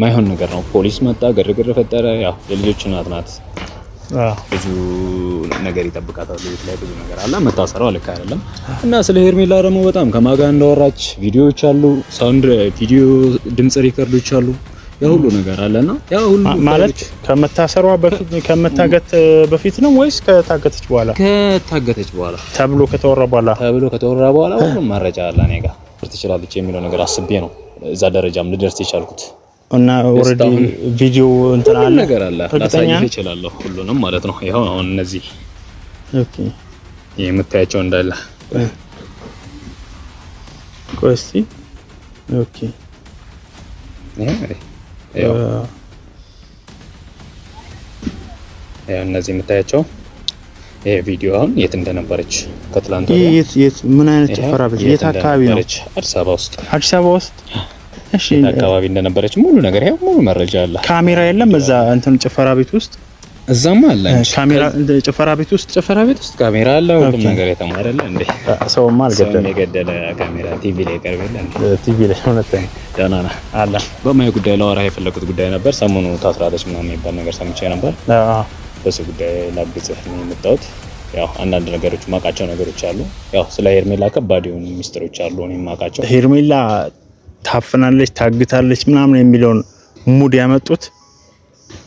ማይሆን ነገር ነው። ፖሊስ መጣ፣ ግርግር ፈጠረ። ያው የልጆች እናት ናት። ብዙ ነገር ይጠብቃታል። ልጅ ላይ ብዙ ነገር አለ። መታሰሯ ልክ አይደለም እና ስለ ሄርሜላ ደግሞ በጣም ከማጋ እንዳወራች ቪዲዮዎች አሉ፣ ሳውንድ ቪዲዮ ድምጽ ሪከርዶች አሉ። ያ ሁሉ ነገር አለና ያ ሁሉ ማለት ከመታሰሯ በፊት ከመታገት በፊት ነው ወይስ ከታገተች በኋላ? ከታገተች በኋላ ተብሎ ከተወራ በኋላ ሁሉ መረጃ አለ እኔ ጋር ትችላለች የሚለው ነገር አስቤ ነው እዛ ደረጃም ልደርስ የቻልኩት። እና ኦሬዲ ቪዲዮ እንትን አለ ነገር አለ ላሳይህ እችላለሁ ሁሉንም ማለት ነው። ይሄው አሁን እነዚህ ኦኬ የምታያቸው እንዳለ ቆስቲ ኦኬ ያው እነዚህ የምታያቸው ይሄ ቪዲዮ አሁን የት እንደነበረች ከትላንት የት ምን አይነት ጭፈራ ቤት የት አካባቢ ነው? አዲስ አበባ ውስጥ እሺ አካባቢ እንደነበረች ሙሉ ነገር ይሄ ሙሉ መረጃ አለ። ካሜራ የለም እዛ እንትን ጭፈራ ቤት ውስጥ? እዛማ አለ ካሜራ ጭፈራ ቤት ውስጥ ካሜራ አለ። ሁሉም ነገር የተማረለ እንዴ ሰውማ አልገደለ የገደለ ካሜራ ቲቪ ላይ ቀርበለ ቲቪ ላይ ሆነተ ዳናና አለ። በማይ ጉዳይ ላወራ የፈለኩት ጉዳይ ነበር። ሰሞኑ ታስራለች ምናምን የሚባል ነገር ሰምቼ ነበር። በሱ ጉዳይ ላግዝህ ነው የመጣሁት። ያው አንዳንድ ነገሮች ማቃቸው ነገሮች አሉ። ያው ስለ ሄርሜላ ከባድ የሆኑ ሚስጥሮች አሉ እኔ ማቃቸው። ሄርሜላ ታፍናለች ታግታለች ምናምን የሚለውን ሙድ ያመጡት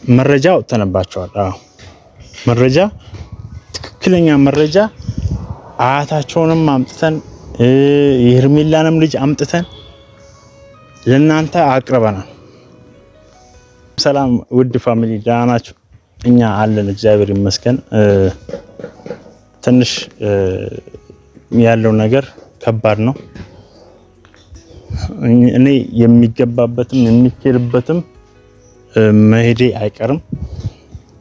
መረጃው ተነባቸዋል። መረጃ ትክክለኛ መረጃ አያታቸውንም አምጥተን የሄርሜላንም ልጅ አምጥተን ለናንተ አቅርበናል። ሰላም ውድ ፋሚሊ ደህና ናችሁ? እኛ አለን እግዚአብሔር ይመስገን። ትንሽ ያለው ነገር ከባድ ነው። እኔ የሚገባበትም የሚኬድበትም መሄዴ አይቀርም።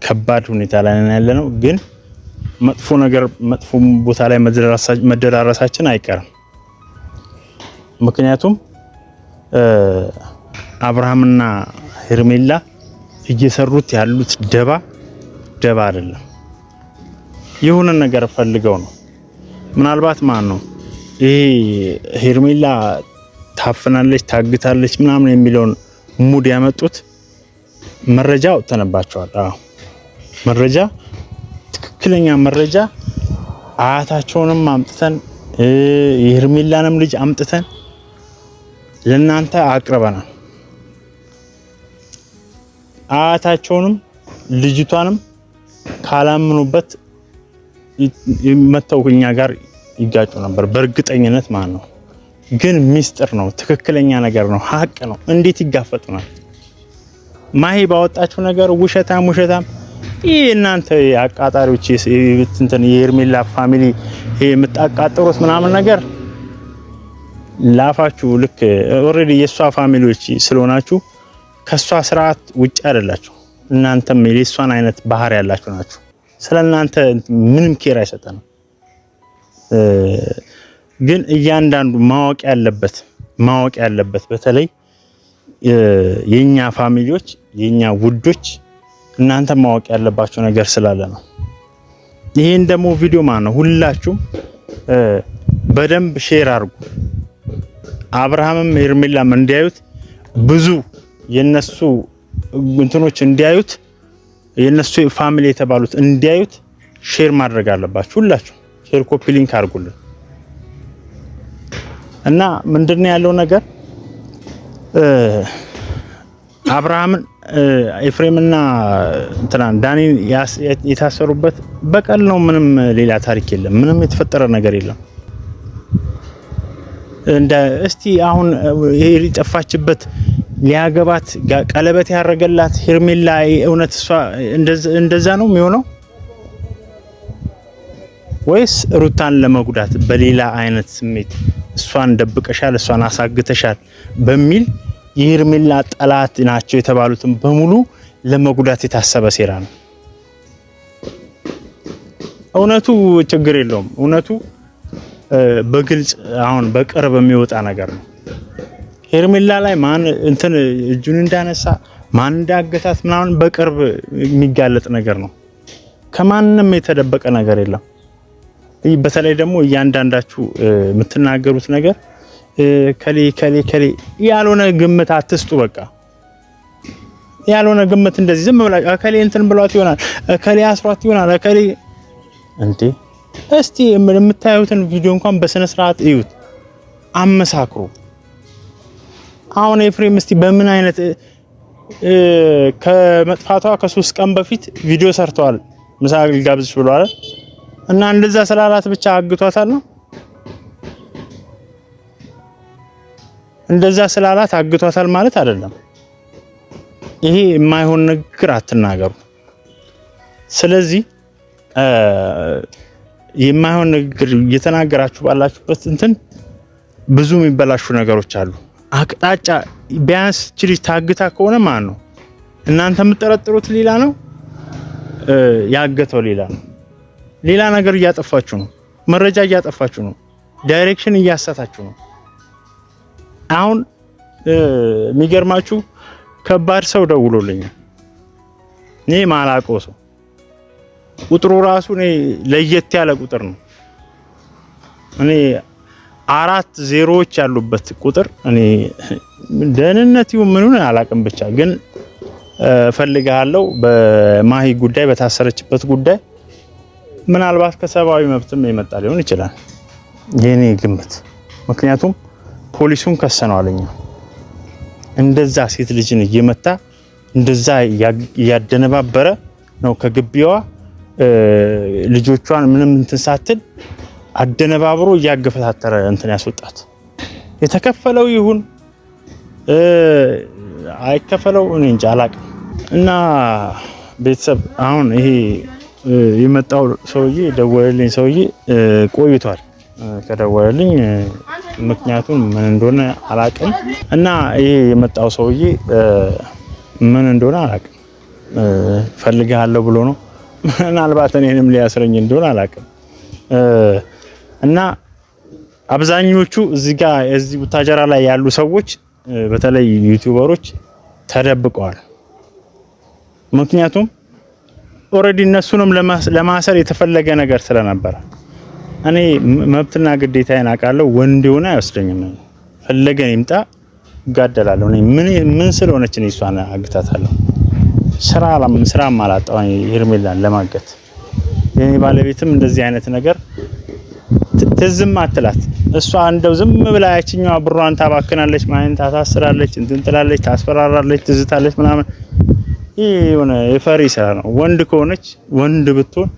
ከባድ ሁኔታ ላይ ነን ያለነው፣ ግን መጥፎ ነገር መጥፎ ቦታ ላይ መደራረሳችን አይቀርም። ምክንያቱም አብርሃምና ሄርሜላ እየሰሩት ያሉት ደባ አይደለም። የሆነ ነገር ፈልገው ነው። ምናልባት ማን ነው ይሄ ሄርሜላ ታፍናለች ታግታለች ምናምን የሚለውን ሙድ ያመጡት መረጃው ተነባቸዋል። መረጃ ትክክለኛ መረጃ አያታቸውንም አምጥተን የሄርሜላንም ልጅ አምጥተን ለናንተ አቅርበናል። አያታቸውንም ልጅቷንም ካላምኑበት መተው እኛ ጋር ይጋጩ ነበር በእርግጠኝነት ማለት ነው። ግን ሚስጥር ነው፣ ትክክለኛ ነገር ነው፣ ሀቅ ነው። እንዴት ይጋፈጡናል? ማሂ ባወጣችሁ ነገር ውሸታም ይሄ እናንተ አቃጣሪዎች እንትን የሄርሜላ ፋሚሊ ይሄ የምታቃጥሩት ምናምን ነገር ላፋችሁ ልክ ኦሬዲ የሷ ፋሚሊዎች ስለሆናችሁ ከሷ ስርዓት ውጭ አይደላችሁ። እናንተም የሷን አይነት ባህሪ ያላችሁ ናችሁ። ስለናንተ ምንም ኬር አይሰጠንም። ግን እያንዳንዱ ማወቅ ያለበት በተለይ የኛ ፋሚሊዎች የኛ ውዶች እናንተ ማወቅ ያለባችሁ ነገር ስላለ ነው። ይሄን ደግሞ ቪዲዮ ነው ሁላችሁም በደንብ ሼር አድርጉ። አብርሃምም ሄርሜላም እንዲያዩት ብዙ የነሱ እንትኖች እንዲያዩት የነሱ ፋሚሊ የተባሉት እንዲያዩት ሼር ማድረግ አለባችሁ። ሁላችሁ ሼር ኮፒ ሊንክ አድርጉልን እና ምንድነው ያለው ነገር አብርሃምን ኤፍሬምና ዳኒ የታሰሩበት በቀል ነው። ምንም ሌላ ታሪክ የለም። ምንም የተፈጠረ ነገር የለም። እስቲ አሁን ይሄ ጠፋችበት ሊያገባት ቀለበት ያረገላት ሄርሜላ እውነት እሷ እንደዛ ነው የሚሆነው ወይስ ሩታን ለመጉዳት በሌላ አይነት ስሜት እሷን ደብቀሻል እሷን አሳግተሻል በሚል የሄርሜላ ጠላት ናቸው የተባሉትን በሙሉ ለመጉዳት የታሰበ ሴራ ነው? እውነቱ ችግር የለውም። እውነቱ በግልጽ አሁን በቅርብ የሚወጣ ነገር ነው። ሄርሜላ ላይ ማን እንትን እጁን እንዳነሳ ማን እንዳገታት ምናምን በቅርብ የሚጋለጥ ነገር ነው። ከማንንም የተደበቀ ነገር የለም። በተለይ ደግሞ እያንዳንዳችሁ የምትናገሩት ነገር ከሌ ያልሆነ ግምት አትስጡ። በቃ ያልሆነ ግምት እንደዚህ ዝም ብላ አከሌ እንትን ብሏት ይሆናል አከሌ አስሯት ይሆናል አከሌ እንዴ እስቲ የምታዩትን ቪዲዮ እንኳን በስነ ስርዓት እዩት አመሳክሩ አሁን ኤፍሬም እስቲ በምን አይነት ከመጥፋቷ ከ3 ቀን በፊት ቪዲዮ ሰርተዋል ምሳ ልጋብዝሽ ብሏል እና እንደዛ ስላላት ብቻ አግቷታል ነው እንደዛ ስላላት አግቷታል ማለት አይደለም ይሄ የማይሆን ነገር አትናገሩ ስለዚህ የማይሆን ነገር እየተናገራችሁ ባላችሁበት እንትን ብዙ የሚበላሹ ነገሮች አሉ አቅጣጫ ቢያንስ ችሊ ታግታ ከሆነ ማን ነው እናንተ የምትጠረጥሩት ሌላ ነው ያገተው ሌላ ነገር እያጠፋችሁ ነው መረጃ እያጠፋችሁ ነው ዳይሬክሽን እያሳታችሁ ነው አሁን የሚገርማችሁ ከባድ ሰው ደውሎልኛል እኔ ማላውቀው ሰው ቁጥሩ ራሱ እኔ ለየት ያለ ቁጥር ነው እኔ 4 ዜሮዎች ያሉበት ቁጥር እኔ ደህንነት ይሁን ምኑን አላውቅም ብቻ ግን ፈልጋለሁ በማሂ ጉዳይ በታሰረችበት ጉዳይ ምናልባት ከሰባዊ መብትም ይመጣ ሊሆን ይችላል የኔ ግምት ምክንያቱም ፖሊሱን ከሰነዋለኝ እንደዛ ሴት ልጅን እየመታ እንደዛ ያደነባበረ ነው ከግቢዋ ልጆቿን ምንም እንትን ሳትል አደነባብሮ ያገፈታተረ እንትን ያስወጣት የተከፈለው ይሁን አይከፈለው እኔ እንጃ አላውቅም እና ቤተሰብ አሁን ይሄ የመጣው ሰውዬ ደወለልኝ ሰውዬ ቆይቷል ከደወለልኝ ምክንያቱም ምን እንደሆነ አላውቅም እና ይሄ የመጣው ሰውዬ ምን እንደሆነ አላውቅም ፈልጋለሁ ብሎ ነው ምናልባት እኔንም ሊያስረኝ እንደሆነ አላውቅም እና አብዛኞቹ እዚህ ጋር እዚህ ቡታጀራ ላይ ያሉ ሰዎች በተለይ ዩቲዩበሮች ተደብቀዋል ምክንያቱም ኦሬዲ እነሱንም ለማሰር የተፈለገ ነገር ስለነበረ እኔ መብትና ግዴታዬን አውቃለሁ ወንድ ሆነ አይወስደኝም ፈለገን ይምጣ ጋደላለሁ እኔ ምን ስለሆነች ነው እሷን አግታታለሁ ስራ ማላጣው ሄርሜላን ለማገት የኔ ባለቤትም እንደዚህ አይነት ነገር ትዝም አትላት እሷ እንደው ዝም ብላ ያቺኛው ብሯን ታባክናለች ማይን ታታስራለች እንትን ትላለች ታስፈራራለች ትዝታለች ምናምን ይሄ የፈሪ ስራ ነው ወንድ ከሆነች ወንድ ብትሆን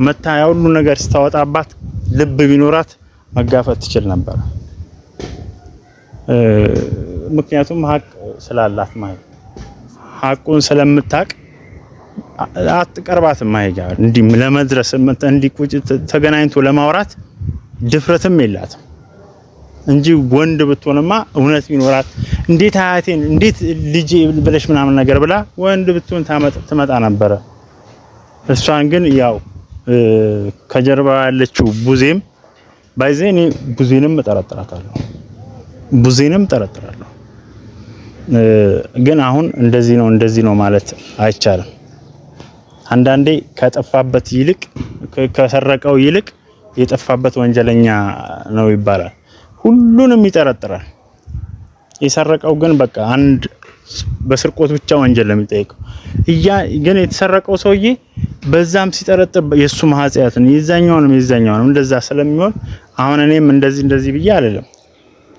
መታ ያውሉ ነገር ስታወጣባት ልብ ቢኖራት መጋፈጥ ትችል ነበር ምክንያቱም ሀቅ ስላላት ማለት ሀቁን ስለምታቅ አትቀርባትም ማይጋ እንዲ ለመድረስ እንዲ ቁጭ ተገናኝቶ ለማውራት ድፍረትም የላትም እንጂ ወንድ ብትሆንማ እውነት ቢኖራት እንዴት አያቴን እንዴት ልጄ ብለሽ ምናምን ነገር ብላ ወንድ ብትሆን ትመጣ ነበር እሷን ግን ያው ከጀርባ ያለችው ቡዜም ባይዘኔ ቡዜንም ተጠራጥራለሁ ግን አሁን እንደዚህ ነው ማለት አይቻልም አንዳንዴ ከጠፋበት ይልቅ ከሰረቀው ይልቅ የጠፋበት ወንጀለኛ ነው ይባላል ሁሉንም ይጠረጥራል የሰረቀው ግን በቃ አንድ በስርቆት ብቻ ወንጀል ለሚጠይቀው ግን የተሰረቀው ሰውዬ በዛም ሲጠረጥር የሱ ማህፀያትን የዛኛውንም እንደዛ ስለሚሆን አሁን እኔም እንደዚህ ብዬ አይደለም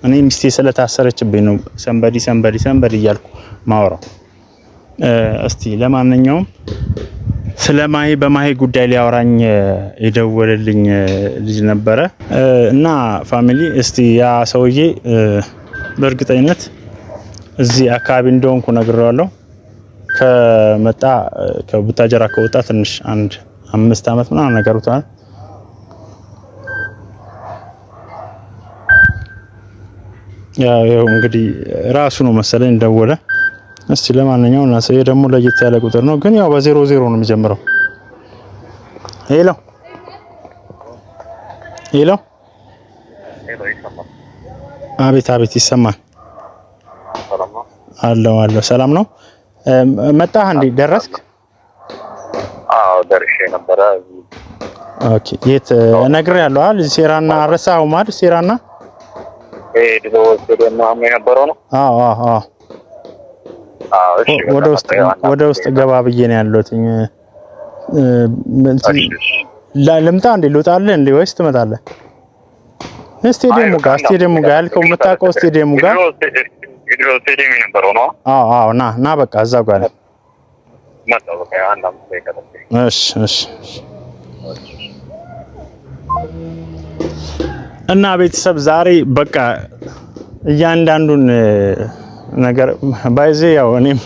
እኔ ሚስቴ ስለታሰረችብኝ ነው ሰንበዲ እያልኩ ማወራው እስቲ ለማንኛውም ስለማሂ በማሂ ጉዳይ ሊያወራኝ የደወለልኝ ልጅ ነበረ እና ፋሚሊ እስቲ ያ ሰውዬ በእርግጠኝነት እዚህ አካባቢ እንደሆንኩ ነግሬዋለሁ ከመጣ ከቡታጀራ ከወጣ ትንሽ 5 አመት ምናምን ነገሩታል ያው እንግዲህ ራሱ ነው መሰለኝ ደወለ እስቲ ለማንኛውም እና ሰው ደግሞ ለየት ያለ ቁጥር ነው ግን ያው በ00 ነው የሚጀምረው ሄሎ አቤት ይሰማል አለው ሰላም ነው መጣህ እንዴ ደረስክ አዎ ደርሼ ነበር ኦኬ የት ነግሬያለሁ አይደል ሴራና አረሳው ማለት ሴራና ድሮ ወደና ምን ነበረው ነው አዎ ወደ ውስጥ ገባ ብዬ ነው ያለሁት። ልምጣ እንዴ? ልውጣልህ እንዴ ወይስ ትመጣለህ? ስቴዲየሙ ጋር ያልከው የምታውቀው ስቴዲየሙ ጋር አዎ ና በቃ እዛው ጋር ነው። እሺ እና ቤተሰብ ዛሬ በቃ እያንዳንዱን ነገር ባይዜ ያው እኔም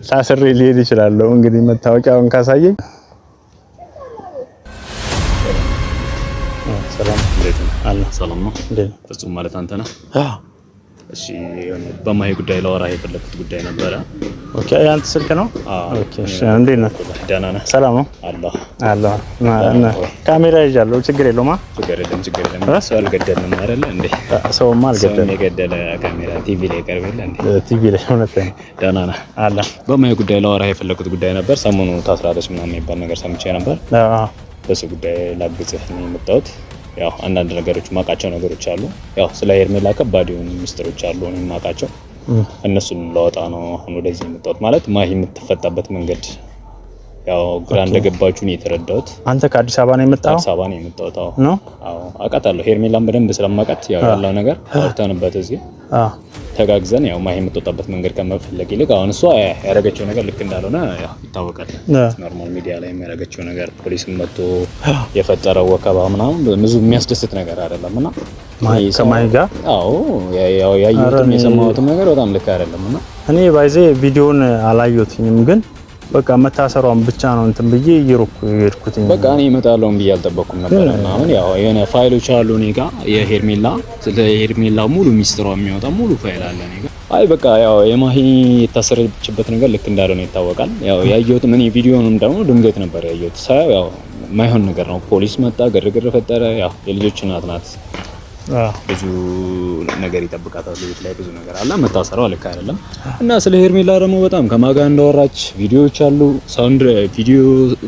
ታስሬ ሊሄድ ይችላል። እንግዲህ መታወቂያውን ካሳየኝ ሰላም ነው። ፍጹም ማለት አንተ ነህ? እሺ በማይ ጉዳይ ላወራህ የፈለኩት ጉዳይ ነበረ። ኦኬ ያንተ ስልክ ነው? ኦኬ እሺ እንዴት ነህ? ደህና ነህ? ሰላም ነው? አላህ ካሜራ ይዣለሁ። ችግር የለውም። ችግር የለም። ሰው አልገደልንም አይደለ እንዴ? ሰውማ አልገደልንም። የገደለ ካሜራ ቲቪ ላይ ቀርበለ እንዴ? ቲቪ ላይ እውነት ነው። ደህና ነህ? አላህ በማይ ጉዳይ ላወራህ የፈለኩት ጉዳይ ነበር። ሰሞኑ ታስራለች ምናምን የሚባል ነገር ሰምቼ ነበር። በሱ ጉዳይ ላግዝህ ነው የመጣሁት። ያው አንዳንድ ነገሮች ማቃቸው ነገሮች አሉ። ያው ስለ ሄርሜላ ከባድ የሆኑ ሚስጥሮች አሉ እኔ ማቃቸው። እነሱን ለወጣ ነው አሁን ወደዚህ የመጣሁት። ማለት ማሂ የምትፈታበት መንገድ ያው ግራ እንደገባችሁ ነው የተረዳሁት። አንተ ከአዲስ አበባ ነው የመጣው? አዲስ አበባ ነው የመጣሁት። አዎ አውቃታለሁ። ሄርሜላን በደንብ ስለማውቃት ያው ያለው ነገር አውርተንበት እዚህ ተጋግዘን ያው ማሂ የምትወጣበት መንገድ ከመፈለግ ይልቅ አሁን እሷ ያደረገችው ነገር ልክ እንዳልሆነ ያው ይታወቃል። ኖርማል ሚዲያ ላይ የሚያደርገችው ነገር ፖሊስም መጥቶ የፈጠረው ወከባ ምናምን ብዙ የሚያስደስት ነገር አይደለምና ከማሂ ጋር ያው ያየሁትም የሰማሁትም ነገር በጣም ልክ አይደለምና እኔ ባይዜ ቪዲዮን አላየሁትም ግን በቃ መታሰሯን ብቻ ነው እንትን ብዬ እየሄድኩትኝ። በቃ እኔ እመጣለሁ ብዬ አልጠበቅኩም ነበር። አሁን ያው የሆነ ፋይሎች አሉ እኔ ጋር የሄርሜላ ሙሉ ሚስጥሯ የሚወጣ ሙሉ ፋይል አለ እኔ ጋር። አይ በቃ ያው የማሂ የታሰረችበት ነገር ልክ እንዳልሆነ ይታወቃል። ያው ያየሁት ምን ቪዲዮንም ደግሞ ድንገት ነበር ያየሁት። ሳይው ያው ማይሆን ነገር ነው። ፖሊስ መጣ፣ ግርግር ፈጠረ። ያው የልጆች እናት ናት። ብዙ ነገር ይጠብቃታል። ቤት ላይ ብዙ ነገር አለ። መታሰሯ ልክ አይደለም እና ስለ ሄርሜላ ደግሞ በጣም ከማጋ እንዳወራች ቪዲዮዎች አሉ፣ ሳውንድ ቪዲዮ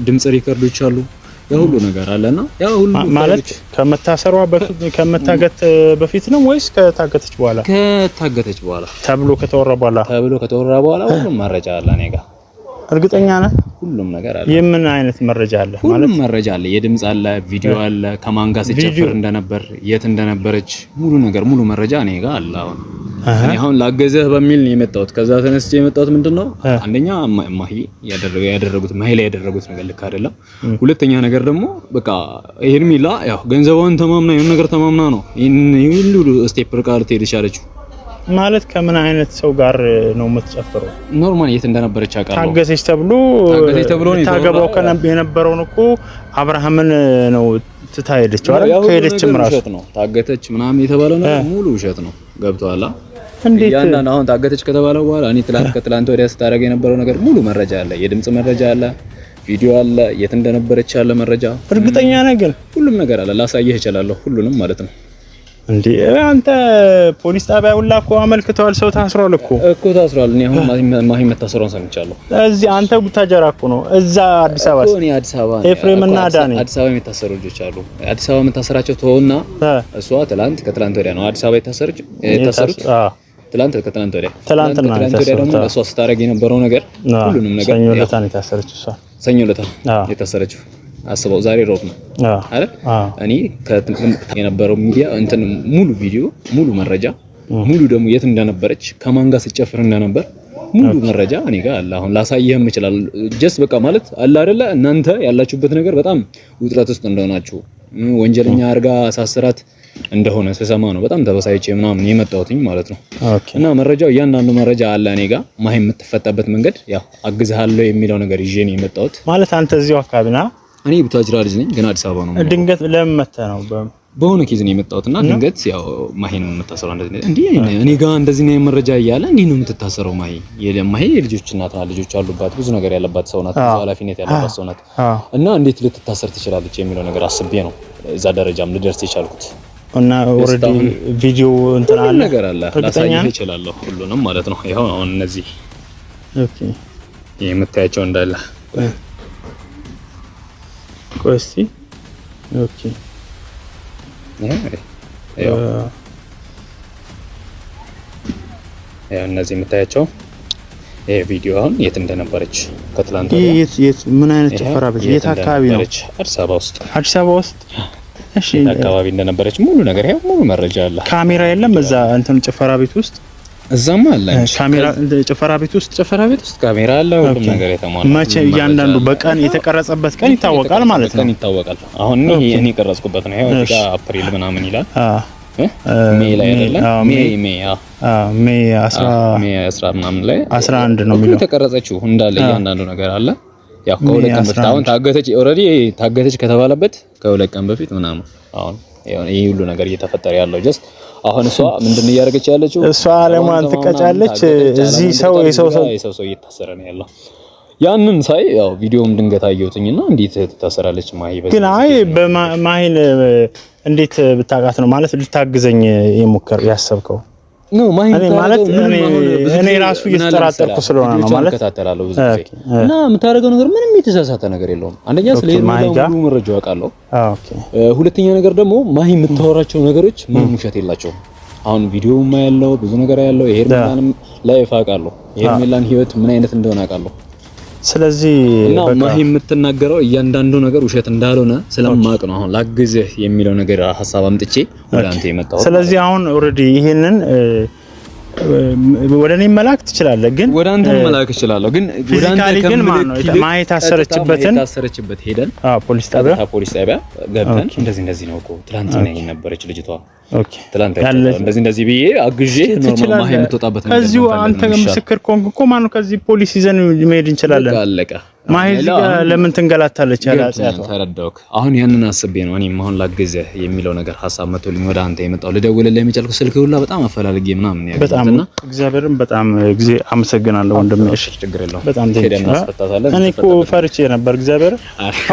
ድምጽ ሪከርዶች አሉ። ያ ሁሉ ነገር አለና ያ ሁሉ ማለት ከመታሰሯ በፊት ከመታገት በፊት ነው ወይስ ከታገተች በኋላ? ከታገተች በኋላ ተብሎ ከተወራ በኋላ ሁሉም መረጃ አለ እኔ ጋር። እርግጠኛ ነህ? ሁሉም ነገር አለ። የምን አይነት መረጃ አለ? ሁሉም መረጃ አለ። የድምጽ አለ፣ ቪዲዮ አለ፣ ከማን ጋር ሲጨፍር እንደነበር፣ የት እንደነበረች ሙሉ መረጃ እኔ ጋር አለ። አሁን ላገዘህ በሚል ነው የመጣሁት። ከዛ ተነስቼ የመጣሁት ምንድነው አንደኛ ማሂ ላይ ያደረጉት ነገር ልክ አይደለም። ሁለተኛ ነገር ደግሞ በቃ ሄርሜላ ያው ገንዘቧን ተማምና የሆነ ነገር ተማምና ነው ይሄን ሁሉ ስቴፕ ርቃር ትሄድሽ አለችው። ማለት ከምን አይነት ሰው ጋር ነው የምትጨፍረው? ኖርማል የት እንደነበረች አውቃለሁ። ታገሰች ተብሎ ነው ታገባው የነበረውን እኮ አብርሃምን ነው ትታ ሄደች አይደል? ከሄደችም ራሱ ነው ታገተች ምናምን የተባለው ነገር ሙሉ ውሸት ነው። ገብቷላ? ያንዳንድ አሁን ታገተች ከተባለው በኋላ እኔ ከትላንት ወዲያ ስታደርግ የነበረው ነገር ሙሉ መረጃ አለ። የድምጽ መረጃ አለ፣ ቪዲዮ አለ፣ የት እንደነበረች ያለ መረጃ። እርግጠኛ ነገር ሁሉም ነገር አለ። ላሳየህ እችላለሁ ሁሉንም ማለት ነው። እንዴ አንተ ፖሊስ ጣቢያ ሁላ እኮ አመልክተዋል። ሰው ታስሯል እኮ ታስሯል። እኔ አሁን ማሂ መታሰሯን ሰምቻለሁ። እዚህ አንተ ቡታጀራ እኮ ነው፣ እዛ አዲስ አበባ እኔ አዲስ አበባ ኤፍሬም እና ዳኒ አዲስ አበባ የታሰሩ ልጆች አሉ። አዲስ አበባ መታሰራቸው ተወውና እሷ ከትላንት ወዲያ ነው አዲስ አበባ የታሰሩት። ከትላንት ወዲያ ደግሞ እሷ ስታደርግ የነበረው ነገር ሁሉንም ነገር ሰኞ ዕለት ነው የታሰረችው። እሷ ሰኞ ዕለት የታሰረችው አስበው፣ ዛሬ ሮብ ነው አይደል? እኔ የነበረው ሚዲያ እንትን ሙሉ ቪዲዮ ሙሉ መረጃ ሙሉ ደግሞ የት እንደነበረች ከማን ጋር ሲጨፍር እንደነበር ሙሉ መረጃ እኔ ጋር አለ። አሁን ላሳየህም ይችላል። ጀስት በቃ ማለት አለ አይደለ? እናንተ ያላችሁበት ነገር በጣም ውጥረት ውስጥ እንደሆናችሁ ወንጀለኛ አርጋ ሳስራት እንደሆነ ስሰማ ነው በጣም ተበሳይቼ ምናምን የመጣሁትኝ ማለት ነው። እና መረጃው እያንዳንዱ መረጃ አለ እኔ ጋር። ማሂ የምትፈታበት መንገድ ያው አግዝሃለሁ የሚለው ነገር ይዤ ነው የመጣሁት። ማለት አንተ እዚሁ አካባቢ ና? እኔ ቡታጅራ ልጅ ነኝ ግን አዲስ አበባ ነው። ድንገት ለምን መተህ ነው? በሆነ ኬዝ ነው የመጣሁትና ድንገት ያው ማሂ ነው የምትታሰረው እንደዚህ እኔ ጋር እንደዚህ ነው መረጃ እያለ እንዴ ነው የምትታሰረው? ማሂ የልጆች እናት ናት፣ ልጆች አሉባት፣ ብዙ ነገር ያለባት ሰው ናት፣ ብዙ ኃላፊነት ያለባት ሰው ናት። እና እንዴት ልትታሰር ትችላለች የሚለው ነገር አስቤ ነው እዛ ደረጃም ልደርስ የቻልኩት። እና ኦሬዲ ቪዲዮ እንትን አለ ነገር አለ ላሳይህ እችላለሁ ሁሉንም ማለት ነው። ይሄው አሁን እነዚህ ኦኬ የምታያቸው እንዳለ ቆስቲ ኦኬ ያው እነዚህ የምታያቸው ይሄ ቪዲዮ አሁን የት እንደነበረች ከትላንት የት ምን አይነት ጭፈራ ቤት የት አካባቢ ነው? አዲስ አበባ ውስጥ። አዲስ አበባ ውስጥ እሺ፣ አካባቢ እንደነበረች ሙሉ ነገር ይሄ ሙሉ መረጃ አለ። ካሜራ የለም እዛ እንትን ጭፈራ ቤት ውስጥ? እዛማ አለ ካሜራ ጭፈራ ቤት ውስጥ ካሜራ አለ። ሁሉም ነገር የተሟላ መቼ እያንዳንዱ በቀን የተቀረጸበት ቀን ይታወቃል ማለት ነው። ቀን ይታወቃል። አሁን እኔ የቀረጽኩበት ነው። ይሄው እዚህ አፕሪል ምናምን ይላል። ሜይ ላይ አይደለም ሜይ 10 ምናምን ላይ 11 ነው የሚለው የተቀረጸችው እንዳለ እያንዳንዱ ነገር አለ። ያው ከሁለት ቀን በፊት አሁን ታገተች ኦልሬዲ ታገተች ከተባለበት ከሁለት ቀን በፊት ምናምን አሁን ይሄ ሁሉ ነገር እየተፈጠረ ያለው ጀስት አሁን እሷ ምንድን ነው እያደረገች ያለችው? እሷ አለማን ትቀጫለች። እዚህ ሰው ሰው እየታሰረ ነው ያለው። ያንን ሳይ ያው ቪዲዮም ድንገት አየሁትኝና እንዴት ትታሰራለች ማሂ? ግን አይ በማሂን እንዴት ብታውቃት ነው ማለት ልታግዘኝ ያሰብከው? ነው ማሂ ማለት እኔ ራሱ እየተጠራጠርኩ ስለሆነ ነው ማለት ተከታተላለሁ ብዙ ጊዜ እና የምታደርገው ነገር ምንም የተሳሳተ ነገር የለውም። አንደኛ ስለ ሙሉ መረጃ አውቃለሁ። ኦኬ ሁለተኛ ነገር ደግሞ ማሂ የምታወራቸው ነገሮች ምንም ውሸት የላቸውም። አሁን ቪዲዮውም ያለው ብዙ ነገር ያለው የሄርሜላንም ላይፍ አውቃለሁ። የሄርሜላን ህይወት ምን አይነት እንደሆነ አውቃለሁ። ስለዚህ እና ማሂ የምትናገረው እያንዳንዱ ነገር ውሸት እንዳልሆነ ስለማውቅ ነው አሁን ላግዝህ የሚለው ነገር ሐሳብ አምጥቼ ወደ አንተ የመጣው። ስለዚህ አሁን ኦሬዲ ይሄንን ወደ እኔ መላክ ትችላለህ፣ ግን ወደ አንተ መላክ እችላለሁ፣ ግን ወደ አንተ ማሂ ታሰረችበት ሄደን ፖሊስ ጣቢያ ገብተን እንደዚህ ነው እኮ ትላንት ነው የነበረች ልጅቷ። ኦኬ ትላንት እንደዚህ ብዬ አግዤ ኖርማል ማሂ የምትወጣበት ነገር ከዚሁ አንተ ምስክር ኮንክ እኮ ማን ነው ከዚህ ፖሊስ ይዘን መሄድ እንችላለን። አለቀ። ማሂ ለምን ትንገላታለች? ያላጽያቷ ተረዳውክ። አሁን ያንን አስቤ ነው እኔም አሁን ላግዝህ የሚለው ነገር ሐሳብ መጥቶልኝ ወደ አንተ የመጣው። ልደውልልህ የሚቻልኩ ስልክ ሁላ በጣም አፈላልጌ ምናምን ያገኘሁትና እግዚአብሔርን በጣም ጊዜ አመሰግናለሁ ወንድሜ። እሺ ችግር የለውም። በጣም እኔ እኮ ፈርቼ ነበር እግዚአብሔር።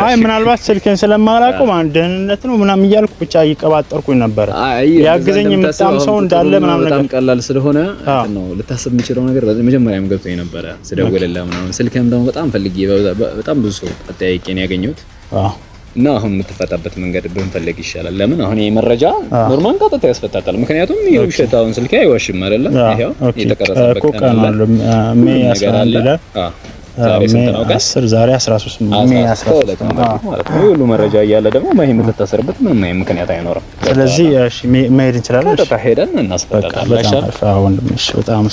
አይ ምናልባት ስልክን ስለማላውቀው ማን ደህንነት ነው ምናምን እያልኩ ብቻ እየቀባጠርኩኝ ነበር። ያግዘኝ የምጣም ሰው እንዳለ ምናምን ነገር በጣም ቀላል ስለሆነ ነው ልታስብ የምችለው ነገር መጀመሪያም ገብቶኝ ነበር ስደውልልህ ምናምን። ስልክም ደግሞ በጣም ፈልጌ በጣም ብዙ ሰው አጠያይቄ ነው ያገኘሁት። እና አሁን የምትፈታበት መንገድ ብንፈልግ ይሻላል። ለምን አሁን ይሄ መረጃ ኖርማል ቀጥታ ያስፈታታል። ምክንያቱም የውሸት አሁን ስልክ አይዋሽም አይደለ? ይሄው የተቀረጸበት ቀን አለ ሜይ 11 ዛሬ 13 ሜይ 13 ማለት ነው። ሁሉ መረጃ እያለ ደግሞ ማሂ የምትታሰርበት ምንም ምክንያት አይኖርም። ስለዚህ እሺ መሄድ እንችላለን። ቀጥታ ሄደን እናስፈታታለን። በጣም ወንድምሽ በጣም